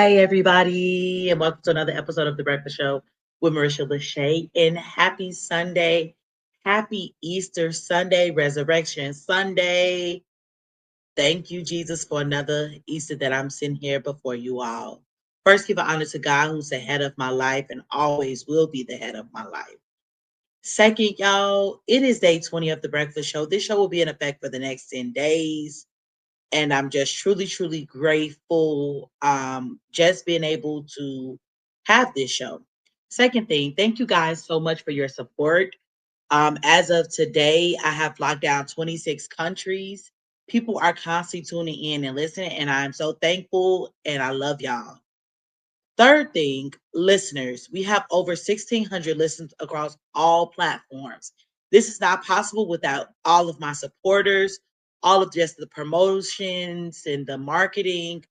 Hi, everybody, and welcome to another episode of The Breakfast Show with Marisha LaShay. And happy Sunday, happy Easter Sunday, Resurrection Sunday. Thank you, Jesus, for another Easter that I'm sitting here before you all. First, give honor to God, who's the head of my life and always will be the head of my life. Second, y'all, it is day 20 of The Breakfast Show. This show will be in effect for the next 10 days. And I'm just truly, truly grateful just being able to have this show. Second thing, thank you guys so much for your support. As of today, I have locked down 26 countries. People are constantly tuning in and listening, and I'm so thankful and I love y'all. Third thing, listeners, we have over 1,600 listens across all platforms. This is not possible without all of my supporters, all of just the promotions and the marketing.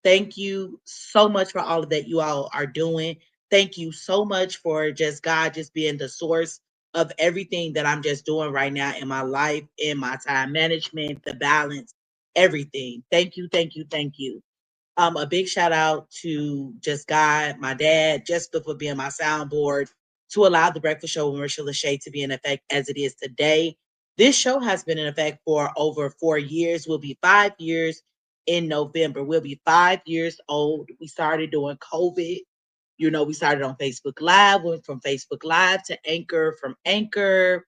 Thank you so much for all of that you all are doing. Thank you so much for just God just being the source of everything that I'm just doing right now in my life, in my time management, the balance, everything. Thank you, thank you, thank you. A big shout out to just God, my dad, Jessica for being my soundboard to allow the Breakfast Show with Marisha LaShay to be in effect as it is today. This show has been in effect for over 4 years. We'll be 5 years in November. We'll be 5 years old. We started during COVID. We started on Facebook Live, went from Facebook Live to Anchor, from Anchor.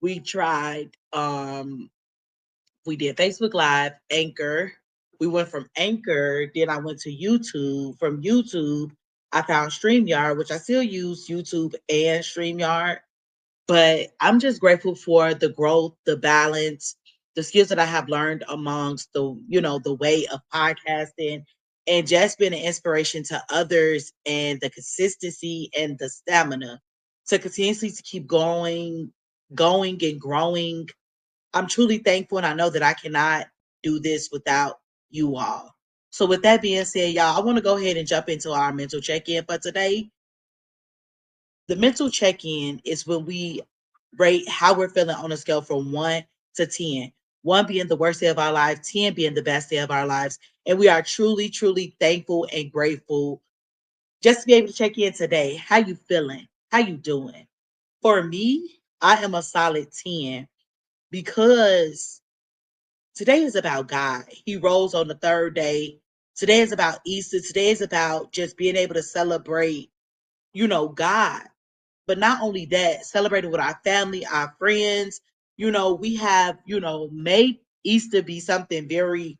We tried we did Facebook Live, Anchor. We went from Anchor, then I went to YouTube. From YouTube, I found StreamYard, which I still use YouTube and StreamYard. But I'm just grateful for the growth, the balance, the skills that I have learned amongst the way of podcasting and just being an inspiration to others and the consistency and the stamina to continuously to keep going and growing. I'm truly thankful, and I know that I cannot do this without you all. So, with that being said, y'all, I want to go ahead and jump into our mental check in for today. The mental check in is when we rate how we're feeling on a scale from 1 to 10. 1 being the worst day of our life, 10 being the best day of our lives. And we are truly, truly thankful and grateful just to be able to check in today. How you feeling? How you doing? For me, I am a solid 10 because today is about God. He rose on the third day. Today is about Easter. Today is about just being able to celebrate, God. But not only that, celebrating with our family, our friends. We have, made Easter be something very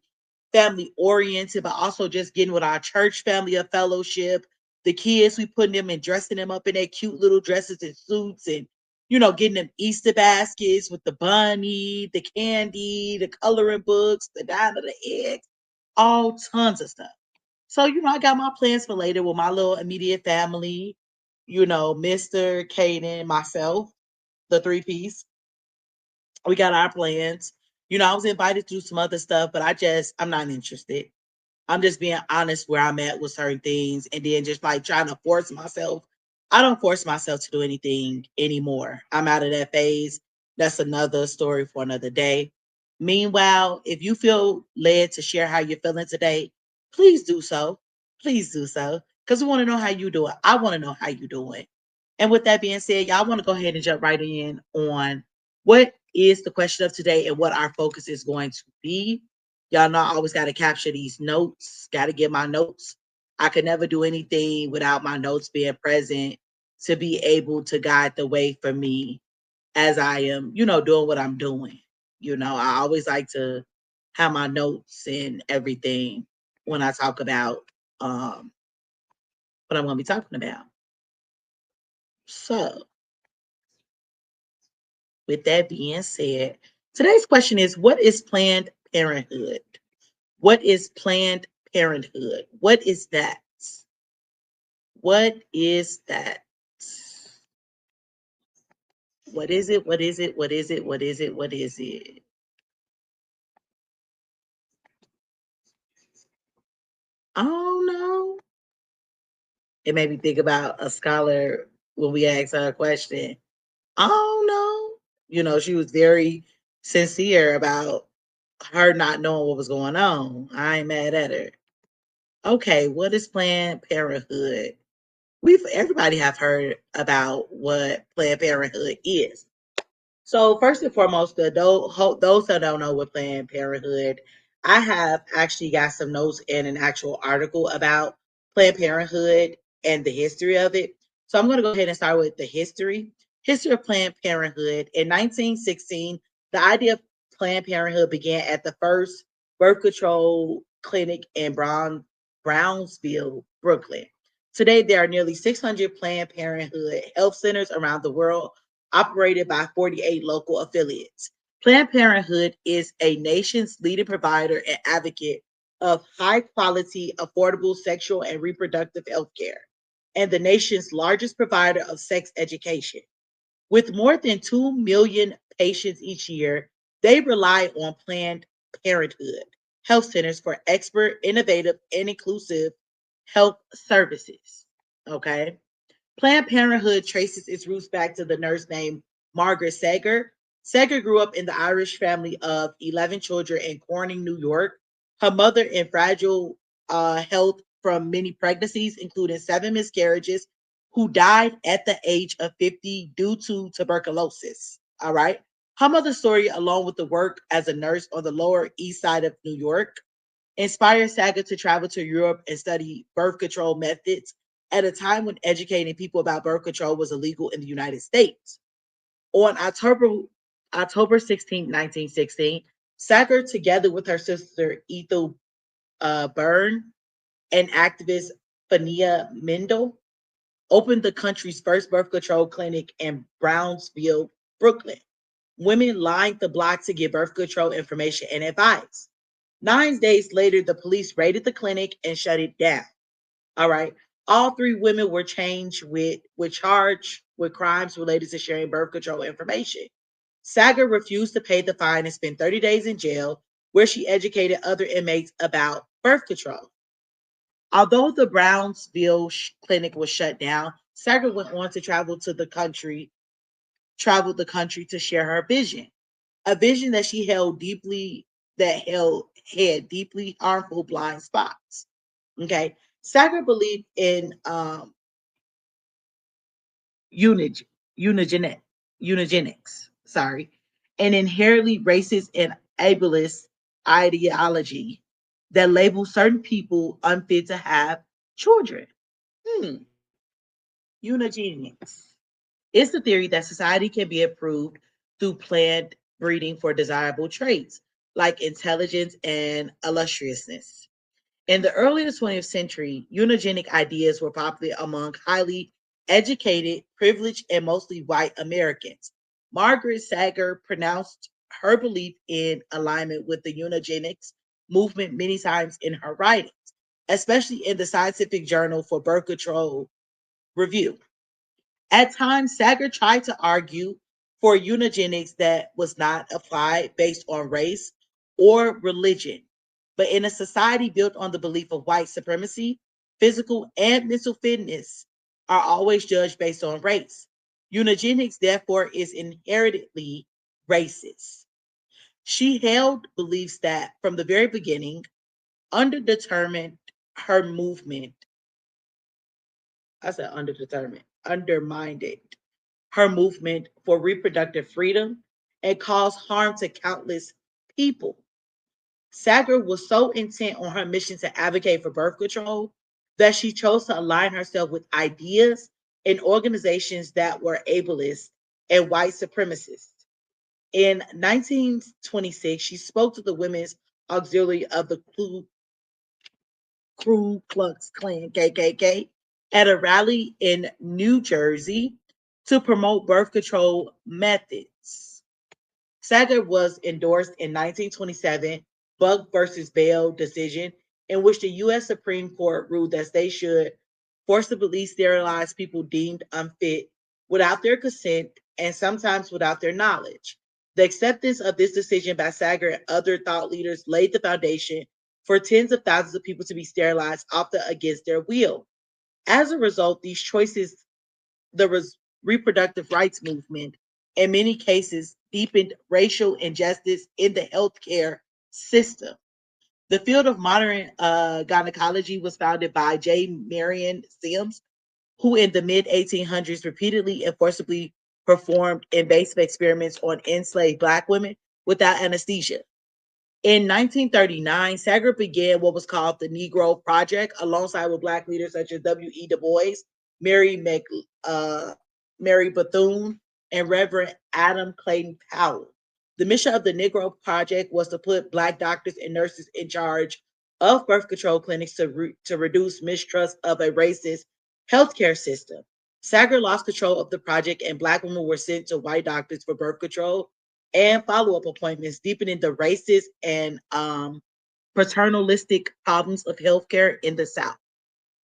family oriented, but also just getting with our church family of fellowship. The kids, we putting them and dressing them up in their cute little dresses and suits and, getting them Easter baskets with the bunny, the candy, the coloring books, the dine of the eggs, all tons of stuff. So, I got my plans for later with my little immediate family, Mr. Kaden, myself, the three-piece. We got our plans. I was invited to do some other stuff, but I'm not interested. I'm just being honest where I'm at with certain things and then just like trying to force myself. I don't force myself to do anything anymore. I'm out of that phase. That's another story for another day. Meanwhile, if you feel led to share how you're feeling today, please do so. Please do so. Because we want to know how you do it. I want to know how you doing. And with that being said, y'all want to go ahead and jump right in on what is the question of today and what our focus is going to be. Y'all know I always got to capture these notes, got to get my notes. I could never do anything without my notes being present to be able to guide the way for me as I am, doing what I'm doing. I always like to have my notes and everything when I talk about what I'm going to be talking about. So, with that being said, today's question is, what is Planned Parenthood? What is Planned Parenthood? What is that? What is that? What is it? What is it? What is it? What is it? What is it? I don't know. It made me think about a scholar when we asked her a question. I don't know. She was very sincere about her not knowing what was going on. I ain't mad at her. Okay, what is Planned Parenthood? We've everybody have heard about what Planned Parenthood is. So first and foremost, those that don't know what Planned Parenthood, I have actually got some notes and an actual article about Planned Parenthood and the history of it. So I'm going to go ahead and start with the history. History of Planned Parenthood. In 1916, the idea of Planned Parenthood began at the first birth control clinic in Brownsville, Brooklyn. Today, there are nearly 600 Planned Parenthood health centers around the world, operated by 48 local affiliates. Planned Parenthood is a nation's leading provider and advocate of high quality, affordable sexual and reproductive health care, and the nation's largest provider of sex education. With more than 2 million patients each year, they rely on Planned Parenthood health centers for expert, innovative, and inclusive health services. Okay. Planned Parenthood traces its roots back to the nurse named Margaret Sager. Sager grew up in the Irish family of 11 children in Corning, New York. Her mother in fragile health from many pregnancies, including 7 miscarriages, who died at the age of 50 due to tuberculosis. All right. Her mother's story, along with the work as a nurse on the Lower East Side of New York, inspired Saga to travel to Europe and study birth control methods at a time when educating people about birth control was illegal in the United States. On October 16, 1916, Sager, together with her sister Ethel Byrne and activist Fania Mendel, opened the country's first birth control clinic in Brownsville, Brooklyn. Women lined the block to get birth control information and advice. 9 days later, the police raided the clinic and shut it down. All right. All three women were charged with crimes related to sharing birth control information. Sager refused to pay the fine and spent 30 days in jail, where she educated other inmates about birth control. Although the Brownsville clinic was shut down, Sager went on to traveled the country to share her vision, a vision that she held deeply that held had deeply harmful blind spots. Okay, Sager believed in eunig- eugenet- eugenics, sorry, an inherently racist and ableist ideology that labels certain people unfit to have children. Hmm. Eugenics. It's the theory that society can be improved through planned breeding for desirable traits like intelligence and illustriousness. In the early 20th century, eugenic ideas were popular among highly educated, privileged, and mostly white Americans. Margaret Sager pronounced her belief in alignment with the eugenics movement many times in her writings, especially in the Scientific Journal for Birth Control Review. At times, Sager tried to argue for eugenics that was not applied based on race or religion. But in a society built on the belief of white supremacy, physical and mental fitness are always judged based on race. Eugenics, therefore, is inherently racist. She held beliefs that, from the very beginning, underdetermined her movement. I said undermined it her movement for reproductive freedom and caused harm to countless people. Sager was so intent on her mission to advocate for birth control that she chose to align herself with ideas and organizations that were ableist and white supremacists. In 1926, she spoke to the Women's Auxiliary of the Ku Klux Klan, KKK, at a rally in New Jersey to promote birth control methods. Sager was endorsed in 1927 Buck versus Bell decision, in which the U.S. Supreme Court ruled that they should forcibly sterilize people deemed unfit without their consent and sometimes without their knowledge. The acceptance of this decision by Sager and other thought leaders laid the foundation for tens of thousands of people to be sterilized often against their will. As a result, these choices, the reproductive rights movement, in many cases, deepened racial injustice in the healthcare system. The field of modern gynecology was founded by J. Marion Sims, who in the mid 1800s repeatedly and forcibly performed invasive experiments on enslaved Black women without anesthesia. In 1939, Sager began what was called the Negro Project alongside with Black leaders such as W.E. Du Bois, Mary, Mary Bethune, and Reverend Adam Clayton Powell. The mission of the Negro Project was to put Black doctors and nurses in charge of birth control clinics to reduce mistrust of a racist healthcare system. Sager lost control of the project, and Black women were sent to white doctors for birth control and follow-up appointments, deepening the racist and paternalistic problems of healthcare in the South.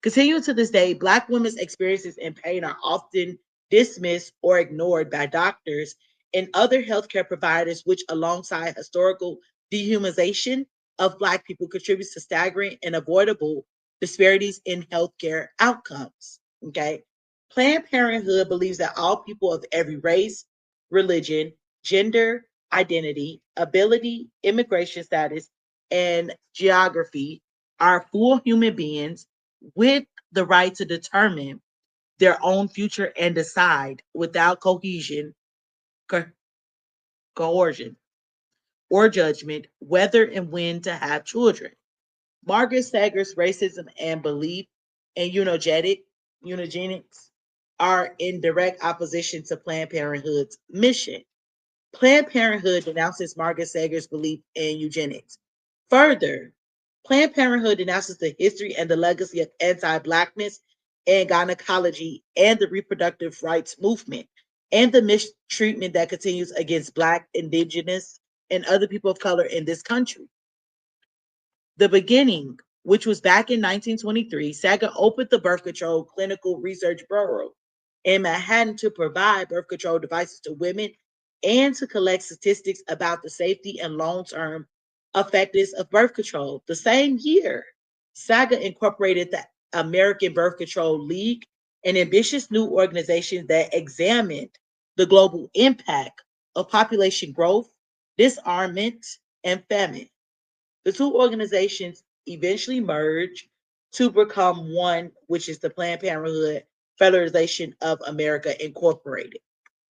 Continuing to this day, Black women's experiences and pain are often dismissed or ignored by doctors and other healthcare providers, which, alongside historical dehumanization of Black people, contributes to staggering and avoidable disparities in healthcare outcomes. Okay. Planned Parenthood believes that all people of every race, religion, gender, identity, ability, immigration status, and geography are full human beings with the right to determine their own future and decide without co- coercion, or judgment whether and when to have children. Margaret Sager's racism and belief in eugenics are in direct opposition to Planned Parenthood's mission. Planned Parenthood denounces Margaret Sager's belief in eugenics. Further, Planned Parenthood denounces the history and the legacy of anti-Blackness and gynecology and the reproductive rights movement and the mistreatment that continues against Black, Indigenous, and other people of color in this country. The beginning, which was back in 1923, Sager opened the Birth Control Clinical Research Bureau in Manhattan to provide birth control devices to women and to collect statistics about the safety and long-term effectiveness of birth control. The same year, Sager incorporated the American Birth Control League, an ambitious new organization that examined the global impact of population growth, disarmament, and famine. The two organizations eventually merged to become one, which is the Planned Parenthood Federation of America Incorporated.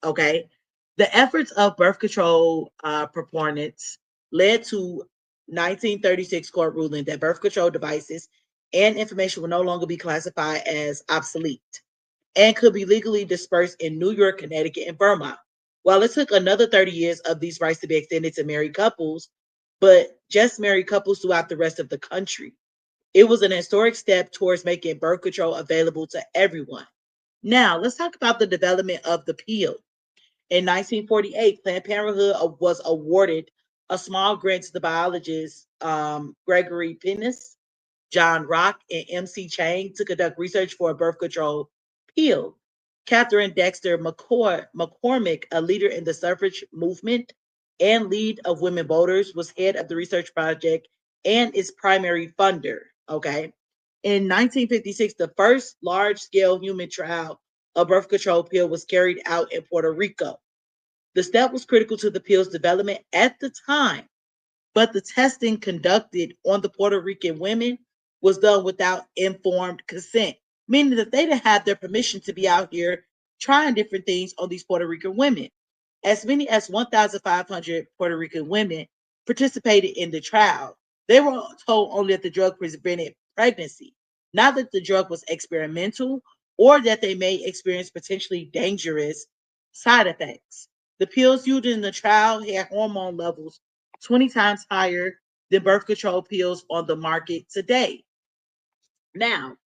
Okay. The efforts of birth control proponents led to 1936 court ruling that birth control devices and information will no longer be classified as obsolete and could be legally dispersed in New York, Connecticut, and Vermont. While it took another 30 years of these rights to be extended to married couples, but just married couples throughout the rest of the country. It was an historic step towards making birth control available to everyone. Now, let's talk about the development of the pill. In 1948, Planned Parenthood was awarded a small grant to the biologists Gregory Pennis, John Rock, and M.C. Chang to conduct research for a birth control pill. Catherine Dexter McCormick, a leader in the suffrage movement and lead of women voters, was head of the research project and its primary funder. Okay. In 1956, the first large-scale human trial of birth control pill was carried out in Puerto Rico. The step was critical to the pill's development at the time, but the testing conducted on the Puerto Rican women was done without informed consent, meaning that they didn't have their permission to be out here trying different things on these Puerto Rican women. As many as 1,500 Puerto Rican women participated in the trial. They were told only that the drug prevented pregnancy, not that the drug was experimental or that they may experience potentially dangerous side effects. The pills used in the trial had hormone levels 20 times higher than birth control pills on the market today. Now,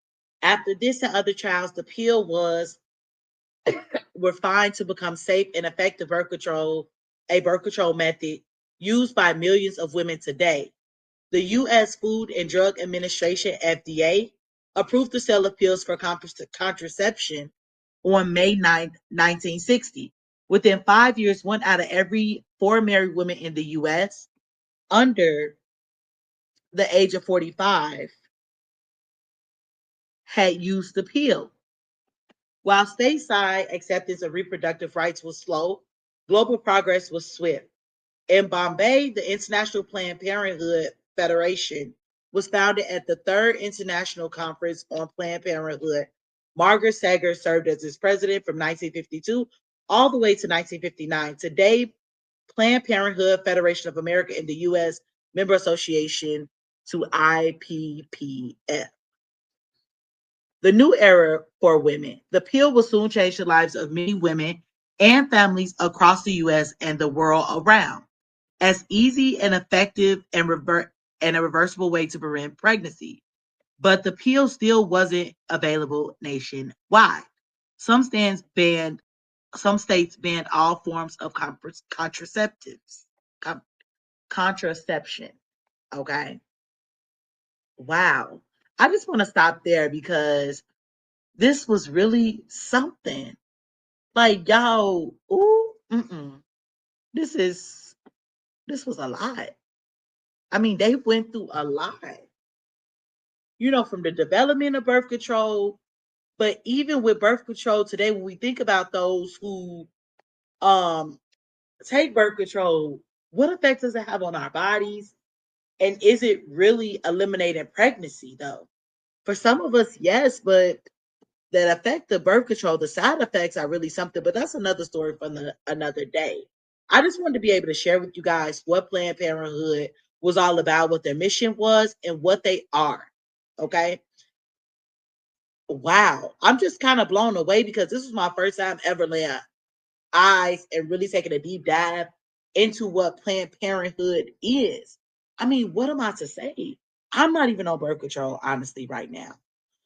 after this and other trials, the pill was refined to become safe and effective a birth control method used by millions of women today. The U.S. Food and Drug Administration, FDA, approved the sale of pills for contraception on May 9, 1960. Within 5 years, one out of every four married women in the U.S. under the age of 45 had used the pill. While stateside acceptance of reproductive rights was slow, global progress was swift. In Bombay, the International Planned Parenthood Federation was founded at the Third International Conference on Planned Parenthood. Margaret Sanger served as its president from 1952 all the way to 1959. Today, Planned Parenthood Federation of America in the U.S. member association to IPPF. The new era for women. The pill will soon change the lives of many women and families across the U.S. and the world around. As easy and effective and a reversible way to prevent pregnancy. But the pill still wasn't available nationwide. Some states banned some states banned all forms of contraceptives. Contraception. Okay. Wow. I just want to stop there because this was really something. Like y'all, ooh, this is this was a lot. I mean, they went through a lot. From the development of birth control, but even with birth control today, when we think about those who um take birth control, what effect does it have on our bodies? And is it really eliminating pregnancy though? For some of us, yes, but that affect the birth control, the side effects are really something, but that's another story for another day. I just wanted to be able to share with you guys what Planned Parenthood was all about, what their mission was, and what they are. Okay. Wow. I'm just kind of blown away because this was my first time ever laying eyes and really taking a deep dive into what Planned Parenthood is. I mean, what am I to say? I'm not even on birth control, honestly, right now.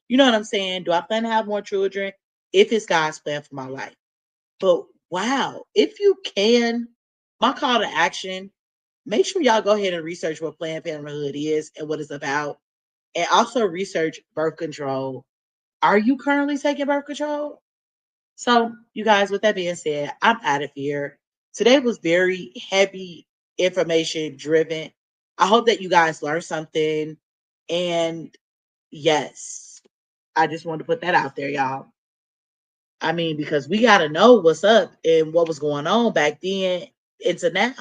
You know what I'm saying? Do I plan to have more children? If it's God's plan for my life. But wow, if you can, my call to action, make sure y'all go ahead and research what Planned Parenthood is and what it's about. And also research birth control. Are you currently taking birth control? So, you guys, with that being said, I'm out of here. Today was very heavy information driven. I hope that you guys learned something. And yes, I just wanted to put that out there, y'all. I mean, because we got to know what's up and what was going on back then into now.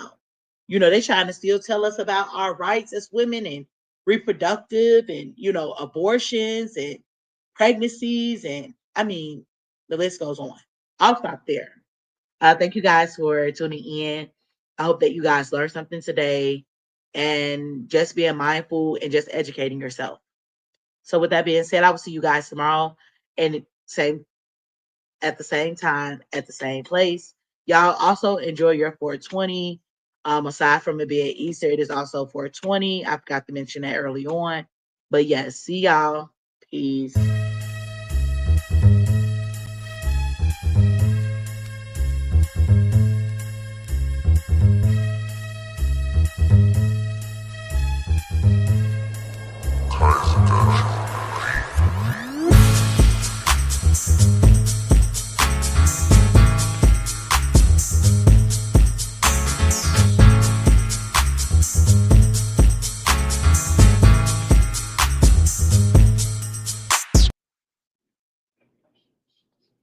They trying to still tell us about our rights as women and reproductive and, abortions and pregnancies. And I mean, the list goes on. I'll stop there. Thank you guys for tuning in. I hope that you guys learned something today and just being mindful and just educating yourself. So with that being said, I will see you guys tomorrow and same at the same time at the same place. Y'all also enjoy your 420. Aside from it being Easter, it is also 420. I forgot to mention that early on. But yes, see y'all. Peace.